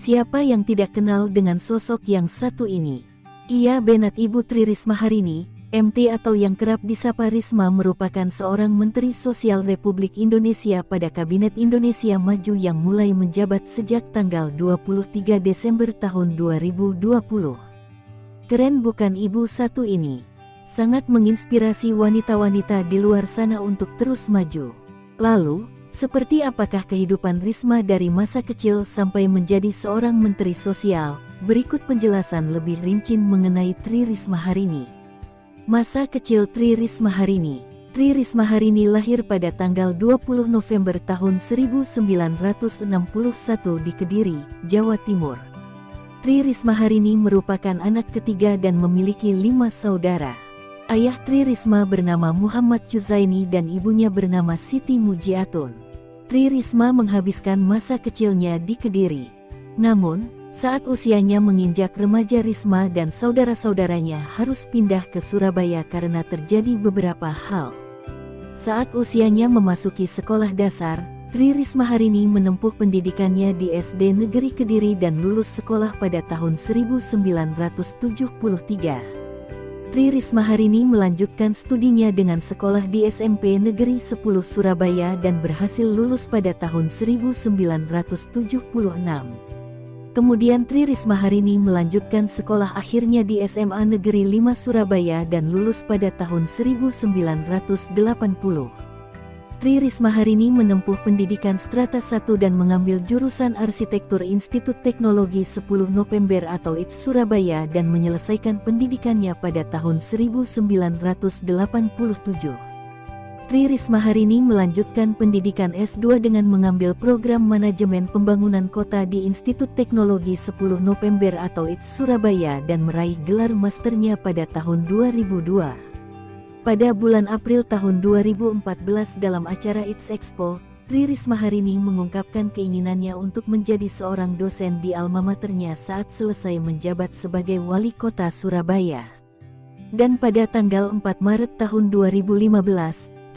Siapa yang tidak kenal dengan sosok yang satu ini? Ia Benat Ibu Tri Risma Harini, MT atau yang kerap disapa Risma, merupakan seorang Menteri Sosial Republik Indonesia pada Kabinet Indonesia Maju yang mulai menjabat sejak tanggal 23 Desember tahun 2020. Keren bukan ibu satu ini? Sangat menginspirasi wanita-wanita di luar sana untuk terus maju. Lalu, seperti apakah kehidupan Risma dari masa kecil sampai menjadi seorang Menteri Sosial? Berikut penjelasan lebih rinci mengenai Tri Risma Harini. Masa kecil Tri Risma Harini. Tri Risma Harini lahir pada tanggal 20 November tahun 1961 di Kediri, Jawa Timur. Tri Risma Harini merupakan anak ketiga dan memiliki 5 saudara. Ayah Tri Risma bernama Muhammad Cuzaini dan ibunya bernama Siti Mujiatun. Tri Risma menghabiskan masa kecilnya di Kediri. Namun, saat usianya menginjak remaja, Risma dan saudara-saudaranya harus pindah ke Surabaya karena terjadi beberapa hal. Saat usianya memasuki sekolah dasar, Tri Risma Harini menempuh pendidikannya di SD Negeri Kediri dan lulus sekolah pada tahun 1973. Tri Risma Harini melanjutkan studinya dengan sekolah di SMP Negeri 10 Surabaya dan berhasil lulus pada tahun 1976. Kemudian Tri Risma Harini melanjutkan sekolah akhirnya di SMA Negeri 5 Surabaya dan lulus pada tahun 1980. Tri Risma Harini menempuh pendidikan strata 1 dan mengambil jurusan Arsitektur Institut Teknologi 10 November atau ITS Surabaya dan menyelesaikan pendidikannya pada tahun 1987. Tri Risma Harini melanjutkan pendidikan S2 dengan mengambil program Manajemen Pembangunan Kota di Institut Teknologi 10 November atau ITS Surabaya dan meraih gelar masternya pada tahun 2002. Pada bulan April tahun 2014 dalam acara ITS Expo, Tri Risma Harini mengungkapkan keinginannya untuk menjadi seorang dosen di alma maternya saat selesai menjabat sebagai Wali Kota Surabaya. Dan pada tanggal 4 Maret tahun 2015,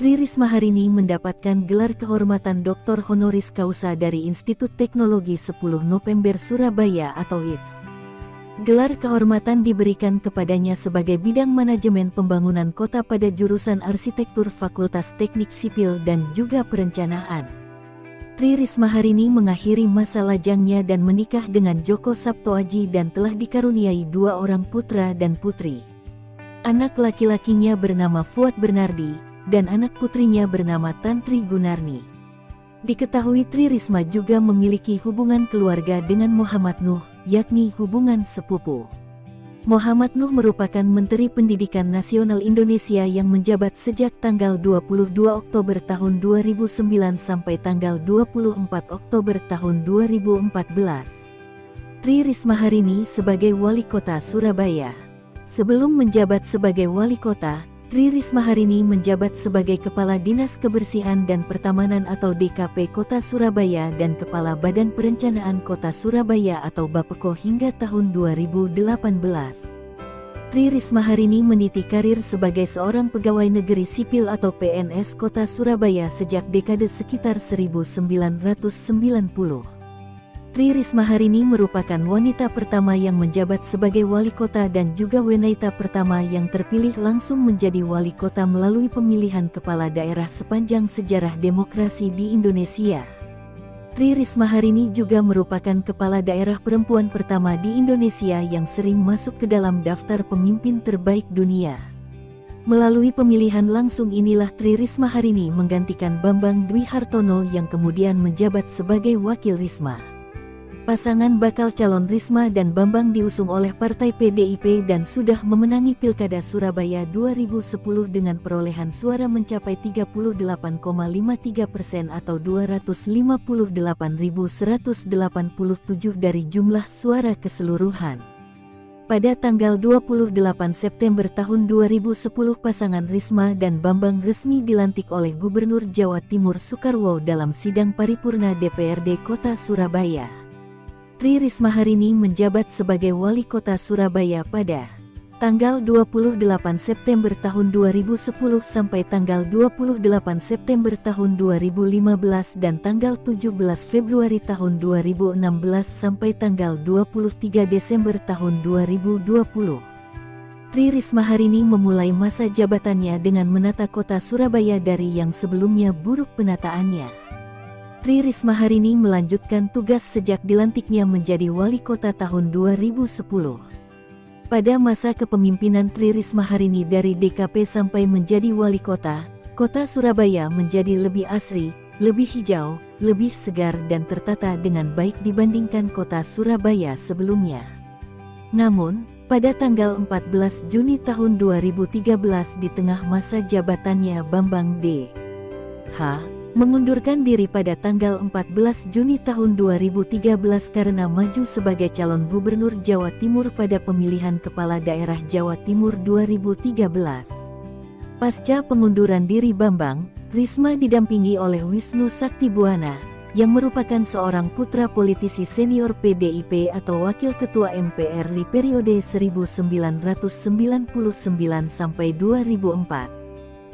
Tri Risma Harini mendapatkan gelar kehormatan Dr. Honoris Causa dari Institut Teknologi 10 November Surabaya atau ITS. Gelar kehormatan diberikan kepadanya sebagai bidang manajemen pembangunan kota pada jurusan Arsitektur Fakultas Teknik Sipil dan juga Perencanaan. Tri Risma Harini mengakhiri masa lajangnya dan menikah dengan Joko Sabtoaji dan telah dikaruniai 2 orang putra dan putri. Anak laki-lakinya bernama Fuad Bernardi dan anak putrinya bernama Tantri Gunarni. Diketahui Tri Risma juga memiliki hubungan keluarga dengan Muhammad Nuh, yakni hubungan sepupu. Muhammad Nuh merupakan Menteri Pendidikan Nasional Indonesia yang menjabat sejak tanggal 22 Oktober tahun 2009 sampai tanggal 24 Oktober tahun 2014. Tri Risma Harini sebagai Wali Kota Surabaya. Sebelum menjabat sebagai Wali Kota, Tri Risma Harini menjabat sebagai Kepala Dinas Kebersihan dan Pertamanan atau DKP Kota Surabaya dan Kepala Badan Perencanaan Kota Surabaya atau Bapeko hingga tahun 2018. Tri Risma Harini meniti karir sebagai seorang pegawai negeri sipil atau PNS Kota Surabaya sejak dekade sekitar 1990. Tri Risma Harini merupakan wanita pertama yang menjabat sebagai wali kota dan juga wanita pertama yang terpilih langsung menjadi wali kota melalui pemilihan kepala daerah sepanjang sejarah demokrasi di Indonesia. Tri Risma Harini juga merupakan kepala daerah perempuan pertama di Indonesia yang sering masuk ke dalam daftar pemimpin terbaik dunia. Melalui pemilihan langsung inilah Tri Risma Harini menggantikan Bambang Dwi Hartono yang kemudian menjabat sebagai wakil Risma. Pasangan bakal calon Risma dan Bambang diusung oleh Partai PDIP dan sudah memenangi Pilkada Surabaya 2010 dengan perolehan suara mencapai 38,53% atau 258.187 dari jumlah suara keseluruhan. Pada tanggal 28 September tahun 2010 pasangan Risma dan Bambang resmi dilantik oleh Gubernur Jawa Timur Soekarwo dalam sidang paripurna DPRD Kota Surabaya. Tri Risma Harini menjabat sebagai Wali Kota Surabaya pada Tanggal 28 September tahun 2010 sampai tanggal 28 September tahun 2015 dan tanggal 17 Februari tahun 2016 sampai tanggal 23 Desember tahun 2020. Tri Risma Harini memulai masa jabatannya dengan menata kota Surabaya dari yang sebelumnya buruk penataannya. Tri Risma Harini melanjutkan tugas sejak dilantiknya menjadi wali kota tahun 2010. Pada masa kepemimpinan Tri Risma Harini dari DKP sampai menjadi wali kota, kota Surabaya menjadi lebih asri, lebih hijau, lebih segar dan tertata dengan baik dibandingkan kota Surabaya sebelumnya. Namun, pada tanggal 14 Juni tahun 2013 di tengah masa jabatannya Bambang D.H. mengundurkan diri pada tanggal 14 Juni tahun 2013 karena maju sebagai calon gubernur Jawa Timur pada pemilihan kepala daerah Jawa Timur 2013. Pasca pengunduran diri Bambang, Risma didampingi oleh Wisnu Saktibuwana, yang merupakan seorang putra politisi senior PDIP atau wakil ketua MPR di periode 1999 sampai 2004.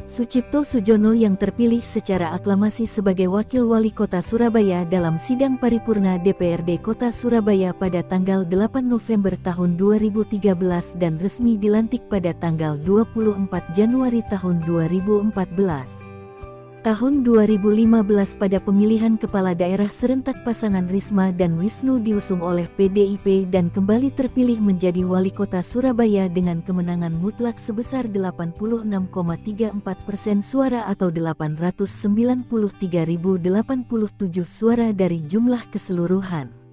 Sucipto Sujono yang terpilih secara aklamasi sebagai Wakil Wali Kota Surabaya dalam sidang paripurna DPRD Kota Surabaya pada tanggal 8 November tahun 2013 dan resmi dilantik pada tanggal 24 Januari tahun 2014. Tahun 2015 pada pemilihan kepala daerah serentak pasangan Risma dan Wisnu diusung oleh PDIP dan kembali terpilih menjadi wali kota Surabaya dengan kemenangan mutlak sebesar 86,34% suara atau 893.087 suara dari jumlah keseluruhan.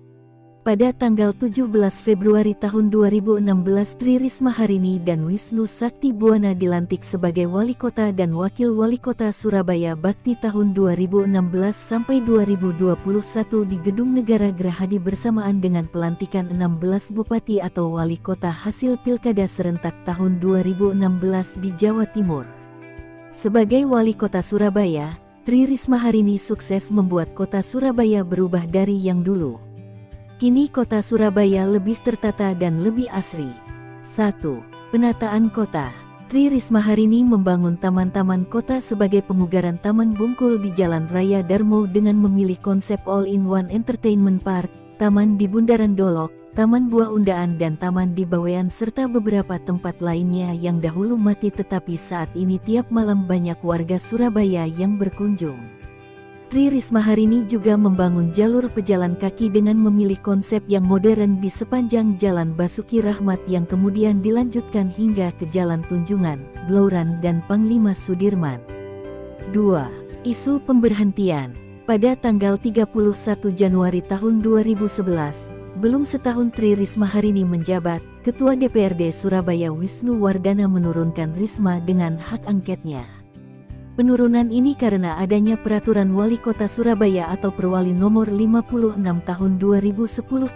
Pada tanggal 17 Februari tahun 2016 Tri Risma Harini dan Wisnu Saktibuwana dilantik sebagai Wali Kota dan Wakil Wali Kota Surabaya Bakti tahun 2016 sampai 2021 di Gedung Negara Gerahadi bersamaan dengan pelantikan 16 Bupati atau Wali Kota hasil Pilkada serentak tahun 2016 di Jawa Timur. Sebagai Wali Kota Surabaya, Tri Risma Harini sukses membuat kota Surabaya berubah dari yang dulu. Kini kota Surabaya lebih tertata dan lebih asri. 1. Penataan kota. Tri Risma Harini membangun taman-taman kota sebagai pemugaran Taman Bungkul di Jalan Raya Darmo dengan memilih konsep all-in-one entertainment park, taman di Bundaran Dolok, Taman Buah Undaan dan Taman di Bawean serta beberapa tempat lainnya yang dahulu mati tetapi saat ini tiap malam banyak warga Surabaya yang berkunjung. Tri Risma Harini juga membangun jalur pejalan kaki dengan memilih konsep yang modern di sepanjang Jalan Basuki Rahmat yang kemudian dilanjutkan hingga ke Jalan Tunjungan, Blauran dan Panglima Sudirman. 2. Isu pemberhentian. Pada tanggal 31 Januari tahun 2011, belum setahun Tri Risma Harini menjabat, Ketua DPRD Surabaya Wisnu Wardana menurunkan Risma dengan hak angketnya. Penurunan ini karena adanya Peraturan Wali Kota Surabaya atau Perwali Nomor 56 Tahun 2010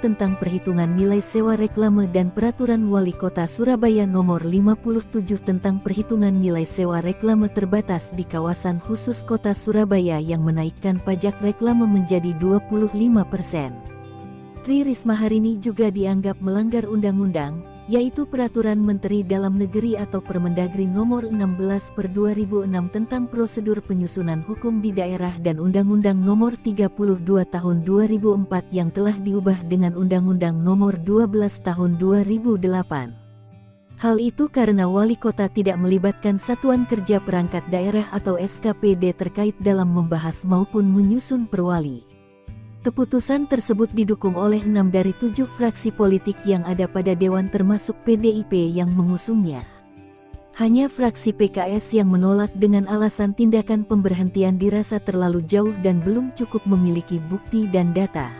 tentang perhitungan nilai sewa reklame dan Peraturan Wali Kota Surabaya Nomor 57 tentang perhitungan nilai sewa reklame terbatas di kawasan khusus Kota Surabaya yang menaikkan pajak reklame menjadi 25%. Tri Risma Harini juga dianggap melanggar undang-undang, yaitu Peraturan Menteri Dalam Negeri atau Permendagri Nomor 16/2006 tentang prosedur penyusunan hukum di daerah dan Undang-Undang Nomor 32 Tahun 2004 yang telah diubah dengan Undang-Undang Nomor 12 Tahun 2008. Hal itu karena wali kota tidak melibatkan Satuan Kerja Perangkat Daerah atau SKPD terkait dalam membahas maupun menyusun perwali. Keputusan tersebut didukung oleh 6 dari 7 fraksi politik yang ada pada Dewan termasuk PDIP yang mengusungnya. Hanya fraksi PKS yang menolak dengan alasan tindakan pemberhentian dirasa terlalu jauh dan belum cukup memiliki bukti dan data.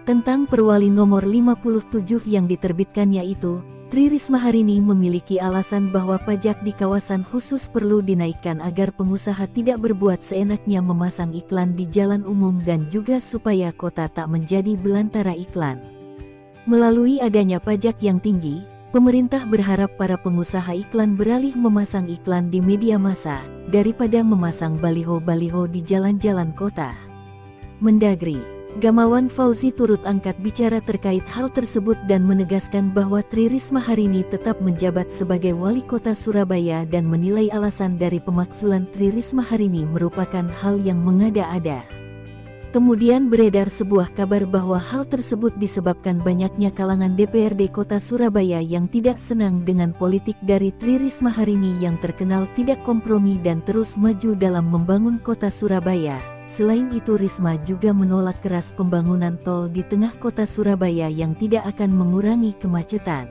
Tentang Perwali Nomor 57 yang diterbitkannya itu, Tri Risma Harini memiliki alasan bahwa pajak di kawasan khusus perlu dinaikkan agar pengusaha tidak berbuat seenaknya memasang iklan di jalan umum dan juga supaya kota tak menjadi belantara iklan. Melalui adanya pajak yang tinggi, pemerintah berharap para pengusaha iklan beralih memasang iklan di media massa, daripada memasang baliho-baliho di jalan-jalan kota. Mendagri. Gamawan Fauzi turut angkat bicara terkait hal tersebut dan menegaskan bahwa Tri Risma hari ini tetap menjabat sebagai Wali Kota Surabaya dan menilai alasan dari pemakzulan Tri Risma hari ini merupakan hal yang mengada-ada. Kemudian beredar sebuah kabar bahwa hal tersebut disebabkan banyaknya kalangan DPRD Kota Surabaya yang tidak senang dengan politik dari Tri Risma hari ini yang terkenal tidak kompromi dan terus maju dalam membangun Kota Surabaya. Selain itu Risma juga menolak keras pembangunan tol di tengah kota Surabaya yang tidak akan mengurangi kemacetan.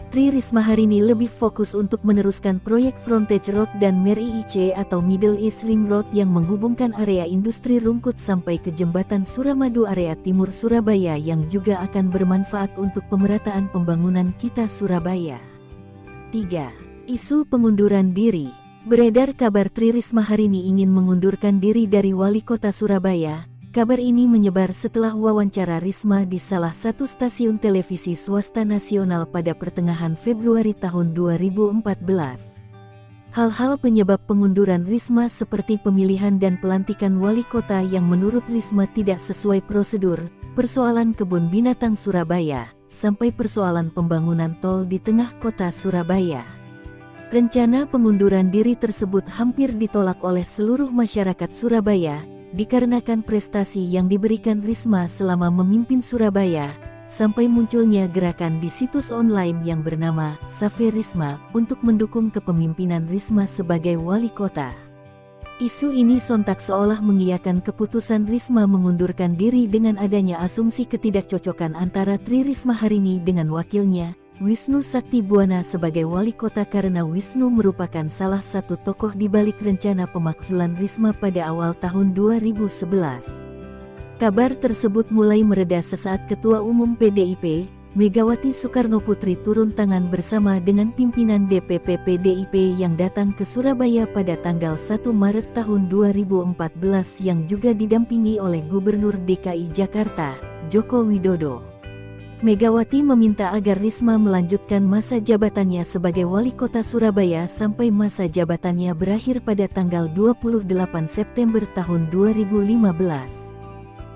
Tri Risma hari ini lebih fokus untuk meneruskan proyek Frontage Road dan MIRIC atau Middle East Ring Road yang menghubungkan area industri Rungkut sampai ke jembatan Suramadu area timur Surabaya yang juga akan bermanfaat untuk pemerataan pembangunan kita Surabaya. 3. Isu pengunduran diri. Beredar kabar Tri Risma hari ini ingin mengundurkan diri dari Wali Kota Surabaya. Kabar ini menyebar setelah wawancara Risma di salah satu stasiun televisi swasta nasional pada pertengahan Februari tahun 2014. Hal-hal penyebab pengunduran Risma seperti pemilihan dan pelantikan wali kota yang menurut Risma tidak sesuai prosedur, persoalan kebun binatang Surabaya, sampai persoalan pembangunan tol di tengah kota Surabaya. Rencana pengunduran diri tersebut hampir ditolak oleh seluruh masyarakat Surabaya, dikarenakan prestasi yang diberikan Risma selama memimpin Surabaya, sampai munculnya gerakan di situs online yang bernama Save Risma untuk mendukung kepemimpinan Risma sebagai wali kota. Isu ini sontak seolah mengiyakan keputusan Risma mengundurkan diri dengan adanya asumsi ketidakcocokan antara Tri Risma hari ini dengan wakilnya, Wisnu Sakti Buwana sebagai wali kota karena Wisnu merupakan salah satu tokoh di balik rencana pemakzulan Risma pada awal tahun 2011. Kabar tersebut mulai mereda sesaat Ketua Umum PDIP, Megawati Soekarnoputri turun tangan bersama dengan pimpinan DPP PDIP yang datang ke Surabaya pada tanggal 1 Maret tahun 2014 yang juga didampingi oleh Gubernur DKI Jakarta, Joko Widodo. Megawati meminta agar Risma melanjutkan masa jabatannya sebagai wali kota Surabaya sampai masa jabatannya berakhir pada tanggal 28 September tahun 2015.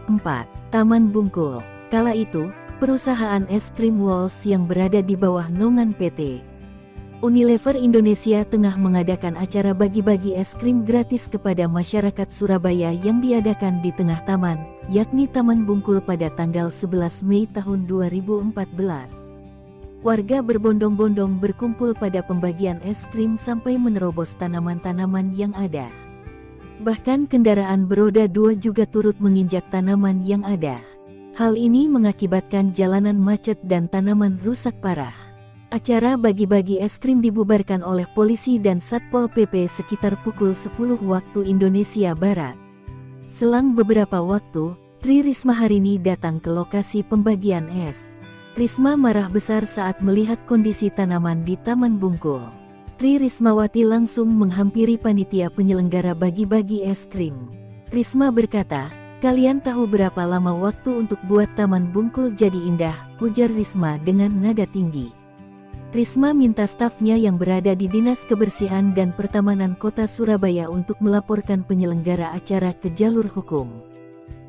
4. Taman Bungkul. Kala itu, perusahaan es krim Walls yang berada di bawah naungan PT Unilever Indonesia tengah mengadakan acara bagi-bagi es krim gratis kepada masyarakat Surabaya yang diadakan di tengah taman, yakni Taman Bungkul pada tanggal 11 Mei tahun 2014. Warga berbondong-bondong berkumpul pada pembagian es krim sampai menerobos tanaman-tanaman yang ada. Bahkan kendaraan beroda 2 juga turut menginjak tanaman yang ada. Hal ini mengakibatkan jalanan macet dan tanaman rusak parah. Acara bagi-bagi es krim dibubarkan oleh polisi dan Satpol PP sekitar pukul 10 waktu Indonesia Barat. Selang beberapa waktu, Tri Risma hari ini datang ke lokasi pembagian es. Risma marah besar saat melihat kondisi tanaman di Taman Bungkul. Tri Rismawati langsung menghampiri panitia penyelenggara bagi-bagi es krim. Risma berkata, "Kalian tahu berapa lama waktu untuk buat Taman Bungkul jadi indah?" ujar Risma dengan nada tinggi. Risma minta stafnya yang berada di Dinas Kebersihan dan Pertamanan Kota Surabaya untuk melaporkan penyelenggara acara ke jalur hukum.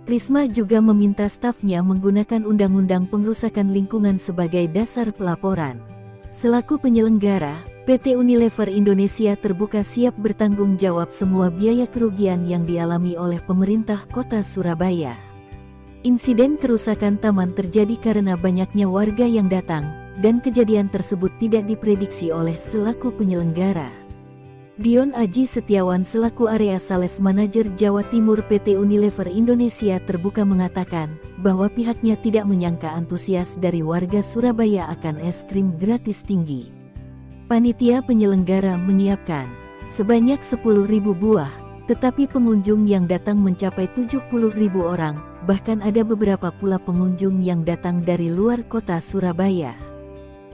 Risma juga meminta stafnya menggunakan Undang-Undang Pengerusakan Lingkungan sebagai dasar pelaporan. Selaku penyelenggara, PT Unilever Indonesia terbuka siap bertanggung jawab semua biaya kerugian yang dialami oleh pemerintah Kota Surabaya. Insiden kerusakan taman terjadi karena banyaknya warga yang datang, dan kejadian tersebut tidak diprediksi oleh selaku penyelenggara. Dion Aji Setiawan selaku Area Sales Manager Jawa Timur PT Unilever Indonesia terbuka mengatakan bahwa pihaknya tidak menyangka antusias dari warga Surabaya akan es krim gratis tinggi. Panitia penyelenggara menyiapkan sebanyak 10.000 buah, tetapi pengunjung yang datang mencapai 70.000 orang, bahkan ada beberapa pula pengunjung yang datang dari luar kota Surabaya.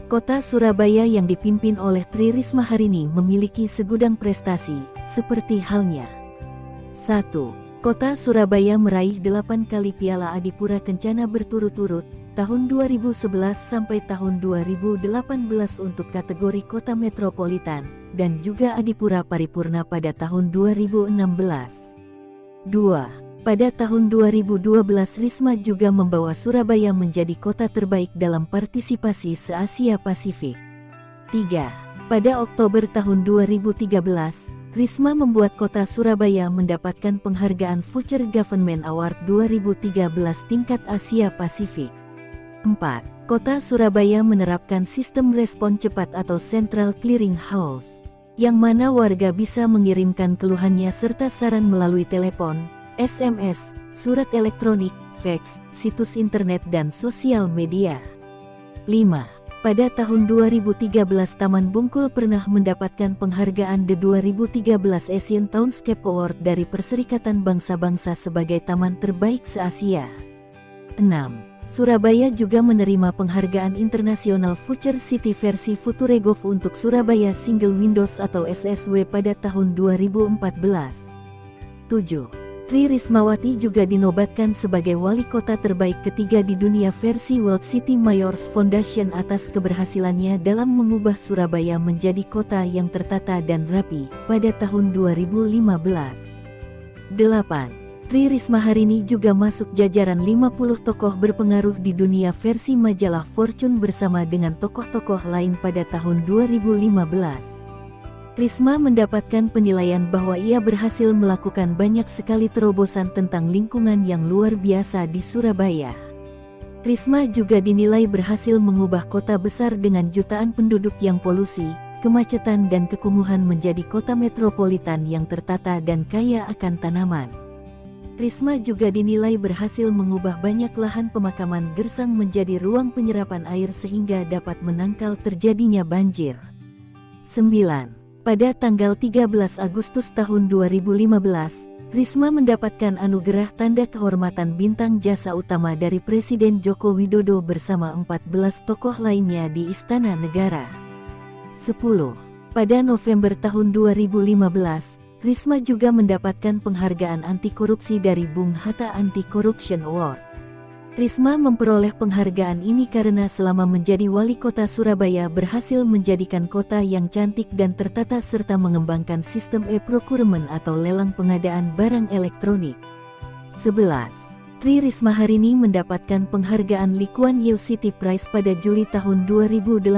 Kota Surabaya yang dipimpin oleh Tri Risma hari ini memiliki segudang prestasi, seperti halnya 1. Kota Surabaya meraih 8 kali Piala Adipura Kencana berturut-turut, tahun 2011 sampai tahun 2018 untuk kategori kota metropolitan, dan juga Adipura Paripurna pada tahun 2016. 2. Pada tahun 2012 Risma juga membawa Surabaya menjadi kota terbaik dalam partisipasi se-Asia Pasifik. 3. Pada Oktober tahun 2013, Risma membuat kota Surabaya mendapatkan penghargaan Future Government Award 2013 tingkat Asia Pasifik. 4. Kota Surabaya menerapkan sistem respon cepat atau Central Clearing House, yang mana warga bisa mengirimkan keluhannya serta saran melalui telepon, SMS, surat elektronik, fax, situs internet dan sosial media. 5. Pada tahun 2013 Taman Bungkul pernah mendapatkan penghargaan The 2013 Asian Townscape Award dari Perserikatan Bangsa-Bangsa sebagai taman terbaik se-Asia. 6. Surabaya juga menerima penghargaan internasional Future City versi Futuregov untuk Surabaya Single Windows atau SSW pada tahun 2014. 7. Tri Rismawati juga dinobatkan sebagai wali kota terbaik ketiga di dunia versi World City Mayors Foundation atas keberhasilannya dalam mengubah Surabaya menjadi kota yang tertata dan rapi pada tahun 2015. 8. Tri Risma hari ini juga masuk jajaran 50 tokoh berpengaruh di dunia versi majalah Fortune bersama dengan tokoh-tokoh lain pada tahun 2015. Risma mendapatkan penilaian bahwa ia berhasil melakukan banyak sekali terobosan tentang lingkungan yang luar biasa di Surabaya. Risma juga dinilai berhasil mengubah kota besar dengan jutaan penduduk yang polusi, kemacetan dan kekumuhan menjadi kota metropolitan yang tertata dan kaya akan tanaman. Risma juga dinilai berhasil mengubah banyak lahan pemakaman gersang menjadi ruang penyerapan air sehingga dapat menangkal terjadinya banjir. 9. Pada tanggal 13 Agustus tahun 2015, Risma mendapatkan anugerah Tanda Kehormatan Bintang Jasa Utama dari Presiden Joko Widodo bersama 14 tokoh lainnya di Istana Negara. 10. Pada November tahun 2015, Risma juga mendapatkan penghargaan anti korupsi dari Bung Hatta Anti-Corruption Award. Risma memperoleh penghargaan ini karena selama menjadi wali kota Surabaya berhasil menjadikan kota yang cantik dan tertata serta mengembangkan sistem e-procurement atau lelang pengadaan barang elektronik. 11. Tri Risma hari ini mendapatkan penghargaan Lee Kuan Yew City Prize pada Juli tahun 2018.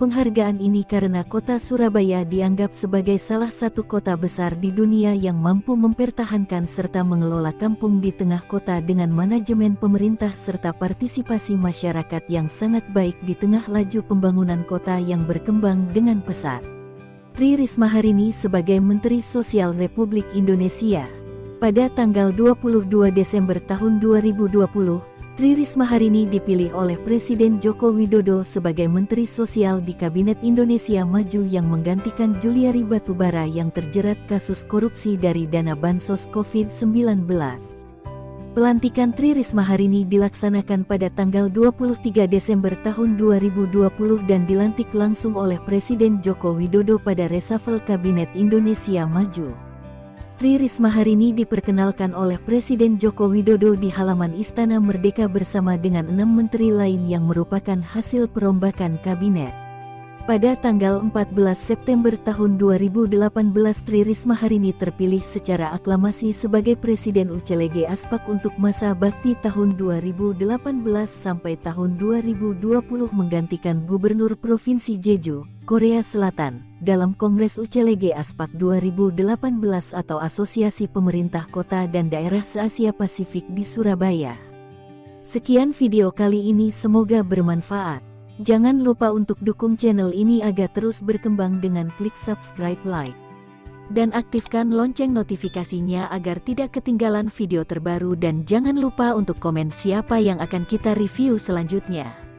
Penghargaan ini karena kota Surabaya dianggap sebagai salah satu kota besar di dunia yang mampu mempertahankan serta mengelola kampung di tengah kota dengan manajemen pemerintah serta partisipasi masyarakat yang sangat baik di tengah laju pembangunan kota yang berkembang dengan pesat. Tri Risma hari ini sebagai Menteri Sosial Republik Indonesia. Pada tanggal 22 Desember tahun 2020, Tri Risma hari ini dipilih oleh Presiden Joko Widodo sebagai Menteri Sosial di Kabinet Indonesia Maju yang menggantikan Juliari Batubara yang terjerat kasus korupsi dari dana bansos COVID-19. Pelantikan Tri Risma hari ini dilaksanakan pada tanggal 23 Desember tahun 2020 dan dilantik langsung oleh Presiden Joko Widodo pada reshuffle Kabinet Indonesia Maju. Tri Risma hari ini diperkenalkan oleh Presiden Joko Widodo di halaman Istana Merdeka bersama dengan 6 menteri lain yang merupakan hasil perombakan kabinet. Pada tanggal 14 September tahun 2018 Tri Risma hari ini terpilih secara aklamasi sebagai Presiden UCLG Aspak untuk masa bakti tahun 2018 sampai tahun 2020 menggantikan Gubernur Provinsi Jeju, Korea Selatan, dalam Kongres UCLG Aspak 2018 atau Asosiasi Pemerintah Kota dan Daerah se-Asia Pasifik di Surabaya. Sekian video kali ini, semoga bermanfaat. Jangan lupa untuk dukung channel ini agar terus berkembang dengan klik subscribe, like, dan aktifkan lonceng notifikasinya agar tidak ketinggalan video terbaru dan jangan lupa untuk komen siapa yang akan kita review selanjutnya.